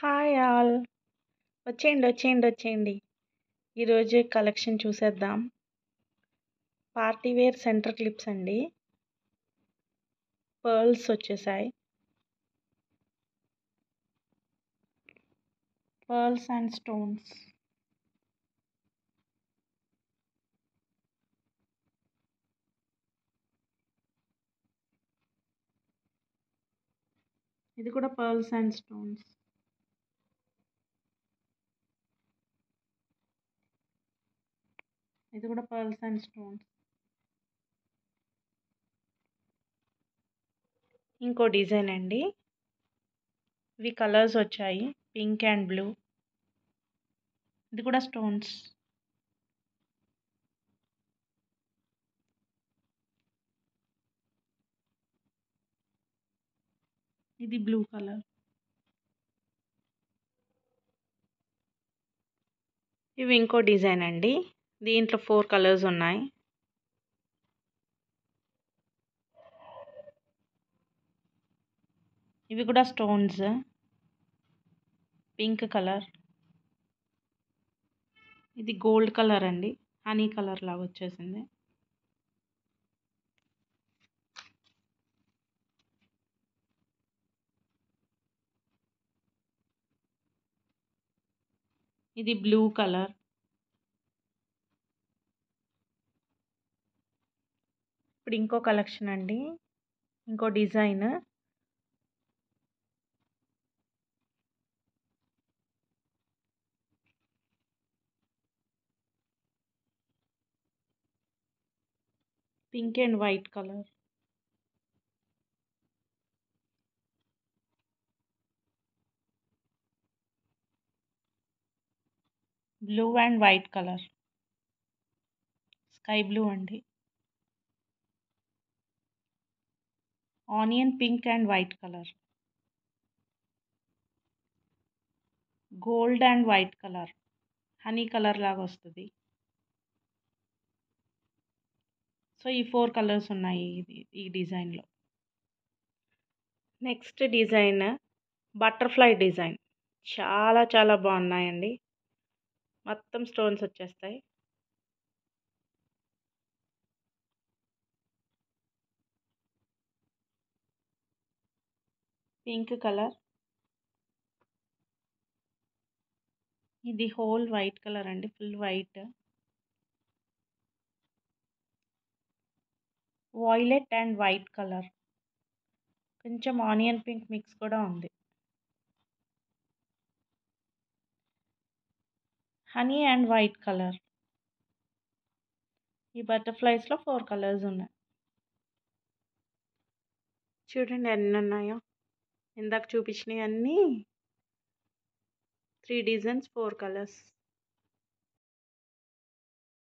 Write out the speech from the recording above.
Hi all. వచ్చేయండి. ఈరోజు collection చూసేద్దాం. పార్టీ వేర్ సెంటర్ క్లిప్స్ అండి. పర్ల్స్ వచ్చేసాయి. Pearls and stones. ఇది కూడా పర్ల్స్ అండ్ స్టోన్స్. ఇది కూడా పర్ల్స్ అండ్ స్టోన్స్. ఇంకో డిజైన్ అండి. ఇవి కలర్స్ వచ్చాయి, పింక్ అండ్ బ్లూ. ఇది కూడా స్టోన్స్. ఇది బ్లూ కలర్. ఇవి ఇంకో డిజైన్ అండి. దీంట్లో 4 కలర్స్ ఉన్నాయి. ఇవి కూడా స్టోన్స్. Pink colour. ఇది గోల్డ్ కలర్ అండి. హనీ కలర్ లాగా వచ్చేసింది. ఇది బ్లూ కలర్. ఇప్పుడు ఇంకో కలెక్షన్ అండి. ఇంకో design. Pink and white colour. Blue and white colour. Sky blue అండి. Onion pink and white colour. Gold and white colour. Honey colour లాగా వస్తుంది. సో ఈ 4 కలర్స్ ఉన్నాయి ఈ డిజైన్లో. Next design butterfly design. చాలా బాగున్నాయండి. మొత్తం స్టోన్స్ వచ్చేస్తాయి. Pink colour. ఇది హోల్ వైట్ కలర్ అండి, full white. Violet and white colour. కొంచెం ఆనియన్ పింక్ మిక్స్ కూడా ఉంది. Honey and white colour. ఈ బటర్ఫ్లైస్లో 4 కలర్స్ ఉన్నాయి. చూడండి ఎన్ని ఉన్నాయో. ఇందాక చూపించినవి అన్నీ 3 డిజైన్స్ 4 కలర్స్.